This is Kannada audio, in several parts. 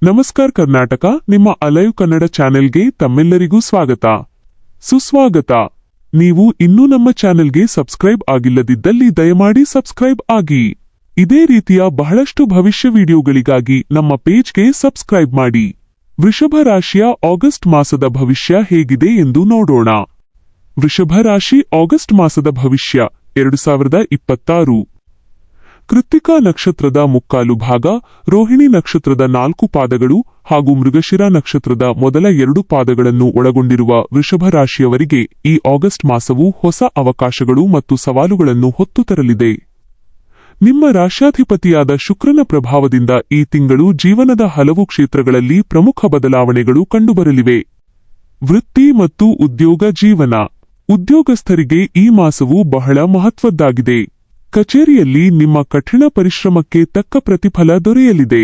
ನಮಸ್ಕಾರ ಕರ್ನಾಟಕ, ನಿಮ್ಮ ಅಲೈವ್ ಕನ್ನಡ ಚಾನೆಲ್ಗೆ ತಮ್ಮೆಲ್ಲರಿಗೂ ಸ್ವಾಗತ ಸುಸ್ವಾಗತ. ನೀವು ಇನ್ನೂ ನಮ್ಮ ಚಾನೆಲ್ಗೆ ಸಬ್ಸ್ಕ್ರೈಬ್ ಆಗಿಲ್ಲದಿದ್ದಲ್ಲಿ ದಯಮಾಡಿ ಸಬ್ಸ್ಕ್ರೈಬ್ ಆಗಿ. ಇದೇ ರೀತಿಯ ಬಹಳಷ್ಟು ಭವಿಷ್ಯ ವಿಡಿಯೋಗಳಿಗಾಗಿ ನಮ್ಮ ಪೇಜ್ಗೆ ಸಬ್ಸ್ಕ್ರೈಬ್ ಮಾಡಿ. ವೃಷಭ ರಾಶಿಯ ಆಗಸ್ಟ್ ಮಾಸದ ಭವಿಷ್ಯ ಹೇಗಿದೆ ಎಂದು ನೋಡೋಣ. ವೃಷಭ ರಾಶಿ ಆಗಸ್ಟ್ ಮಾಸದ ಭವಿಷ್ಯ 2026. ಕೃತ್ತಿಕಾ ನಕ್ಷತ್ರದ ಮುಕ್ಕಾಲು ಭಾಗ, ರೋಹಿಣಿ ನಕ್ಷತ್ರದ 4 ಪಾದಗಳು ಹಾಗೂ ಮೃಗಶಿರ ನಕ್ಷತ್ರದ ಮೊದಲ 2 ಪಾದಗಳನ್ನು ಒಳಗೊಂಡಿರುವ ವೃಷಭ ರಾಶಿಯವರಿಗೆ ಈ ಆಗಸ್ಟ್ ಮಾಸವು ಹೊಸ ಅವಕಾಶಗಳು ಮತ್ತು ಸವಾಲುಗಳನ್ನು ಹೊತ್ತು ತರಲಿದೆ. ನಿಮ್ಮ ರಾಶ್ಯಾಧಿಪತಿಯಾದ ಶುಕ್ರನ ಪ್ರಭಾವದಿಂದ ಈ ತಿಂಗಳು ಜೀವನದ ಹಲವು ಕ್ಷೇತ್ರಗಳಲ್ಲಿ ಪ್ರಮುಖ ಬದಲಾವಣೆಗಳು ಕಂಡುಬರಲಿವೆ. ವೃತ್ತಿ ಮತ್ತು ಉದ್ಯೋಗ ಜೀವನ. ಉದ್ಯೋಗಸ್ಥರಿಗೆ ಈ ಮಾಸವು ಬಹಳ ಮಹತ್ವದ್ದಾಗಿದೆ. ಕಚೇರಿಯಲ್ಲಿ ನಿಮ್ಮ ಕಠಿಣ ಪರಿಶ್ರಮಕ್ಕೆ ತಕ್ಕ ಪ್ರತಿಫಲ ದೊರೆಯಲಿದೆ.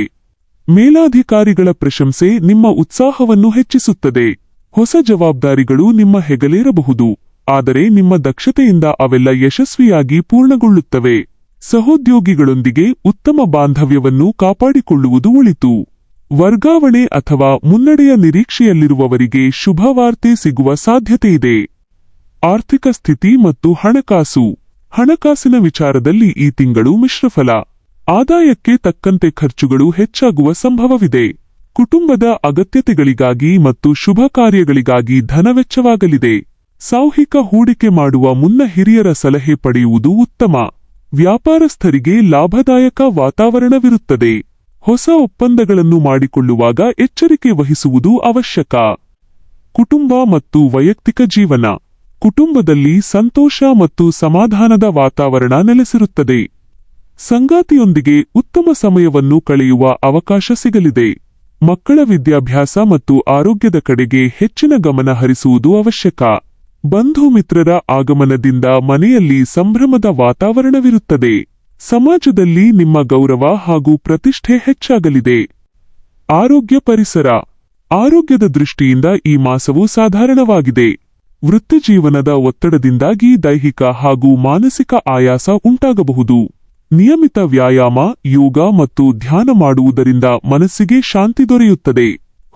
ಮೇಲಾಧಿಕಾರಿಗಳ ಪ್ರಶಂಸೆ ನಿಮ್ಮ ಉತ್ಸಾಹವನ್ನು ಹೆಚ್ಚಿಸುತ್ತದೆ. ಹೊಸ ಜವಾಬ್ದಾರಿಗಳು ನಿಮ್ಮ ಹೆಗಲೇರಬಹುದು, ಆದರೆ ನಿಮ್ಮ ದಕ್ಷತೆಯಿಂದ ಅವೆಲ್ಲ ಯಶಸ್ವಿಯಾಗಿ ಪೂರ್ಣಗೊಳ್ಳುತ್ತವೆ. ಸಹೋದ್ಯೋಗಿಗಳೊಂದಿಗೆ ಉತ್ತಮ ಬಾಂಧವ್ಯವನ್ನು ಕಾಪಾಡಿಕೊಳ್ಳುವುದು ಒಳಿತು. ವರ್ಗಾವಣೆ ಅಥವಾ ಮುನ್ನಡೆಯ ನಿರೀಕ್ಷೆಯಲ್ಲಿರುವವರಿಗೆ ಶುಭವಾರ್ತೆ ಸಿಗುವ ಸಾಧ್ಯತೆಯಿದೆ. ಆರ್ಥಿಕ ಸ್ಥಿತಿ ಮತ್ತು ಹಣಕಾಸು. ಹಣಕಾಸಿನ ವಿಚಾರದಲ್ಲಿ ಈ ತಿಂಗಳು ಮಿಶ್ರಫಲ. ಆದಾಯಕ್ಕೆ ತಕ್ಕಂತೆ ಖರ್ಚುಗಳು ಹೆಚ್ಚಾಗುವ ಸಂಭವವಿದೆ. ಕುಟುಂಬದ ಅಗತ್ಯತೆಗಳಿಗಾಗಿ ಮತ್ತು ಶುಭ ಕಾರ್ಯಗಳಿಗಾಗಿ ಧನವೆಚ್ಚವಾಗಲಿದೆ. ಸಾಮೂಹಿಕ ಹೂಡಿಕೆ ಮಾಡುವ ಮುನ್ನ ಹಿರಿಯರ ಸಲಹೆ ಪಡೆಯುವುದು ಉತ್ತಮ. ವ್ಯಾಪಾರಸ್ಥರಿಗೆ ಲಾಭದಾಯಕ ವಾತಾವರಣವಿರುತ್ತದೆ. ಹೊಸ ಒಪ್ಪಂದಗಳನ್ನು ಮಾಡಿಕೊಳ್ಳುವಾಗ ಎಚ್ಚರಿಕೆ ವಹಿಸುವುದು ಅವಶ್ಯಕ. ಕುಟುಂಬ ಮತ್ತು ವೈಯಕ್ತಿಕ ಜೀವನ. ಕುಟುಂಬದಲ್ಲಿ ಸಂತೋಷ ಮತ್ತು ಸಮಾಧಾನದ ವಾತಾವರಣ ನೆಲೆಸಿರುತ್ತದೆ. ಸಂಗಾತಿಯೊಂದಿಗೆ ಉತ್ತಮ ಸಮಯವನ್ನು ಕಳೆಯುವ ಅವಕಾಶ ಸಿಗಲಿದೆ. ಮಕ್ಕಳ ವಿದ್ಯಾಭ್ಯಾಸ ಮತ್ತು ಆರೋಗ್ಯದ ಕಡೆಗೆ ಹೆಚ್ಚಿನ ಗಮನ ಹರಿಸುವುದು ಅವಶ್ಯಕ. ಬಂಧು ಮಿತ್ರರ ಆಗಮನದಿಂದ ಮನೆಯಲ್ಲಿ ಸಂಭ್ರಮದ ವಾತಾವರಣವಿರುತ್ತದೆ. ಸಮಾಜದಲ್ಲಿ ನಿಮ್ಮ ಗೌರವ ಹಾಗೂ ಪ್ರತಿಷ್ಠೆ ಹೆಚ್ಚಾಗಲಿದೆ. ಆರೋಗ್ಯ ಪರಿಸರ. ಆರೋಗ್ಯದ ದೃಷ್ಟಿಯಿಂದ ಈ ಮಾಸವು ಸಾಧಾರಣವಾಗಿದೆ. ವೃತ್ತಿಜೀವನದ ಒತ್ತಡದಿಂದಾಗಿ ದೈಹಿಕ ಹಾಗೂ ಮಾನಸಿಕ ಆಯಾಸ ಉಂಟಾಗಬಹುದು. ನಿಯಮಿತ ವ್ಯಾಯಾಮ, ಯೋಗ ಮತ್ತು ಧ್ಯಾನ ಮಾಡುವುದರಿಂದ ಮನಸ್ಸಿಗೆ ಶಾಂತಿ ದೊರೆಯುತ್ತದೆ.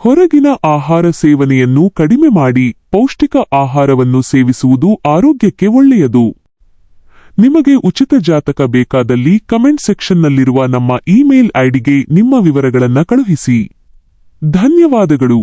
ಹೊರಗಿನ ಆಹಾರ ಸೇವನೆಯನ್ನು ಕಡಿಮೆ ಮಾಡಿ ಪೌಷ್ಟಿಕ ಆಹಾರವನ್ನು ಸೇವಿಸುವುದು ಆರೋಗ್ಯಕ್ಕೆ ಒಳ್ಳೆಯದು. ನಿಮಗೆ ಉಚಿತ ಜಾತಕ ಬೇಕಾದಲ್ಲಿ ಕಮೆಂಟ್ ಸೆಕ್ಷನ್ನಲ್ಲಿರುವ ನಮ್ಮ ಇಮೇಲ್ ಐಡಿಗೆ ನಿಮ್ಮ ವಿವರಗಳನ್ನು ಕಳುಹಿಸಿ. ಧನ್ಯವಾದಗಳು.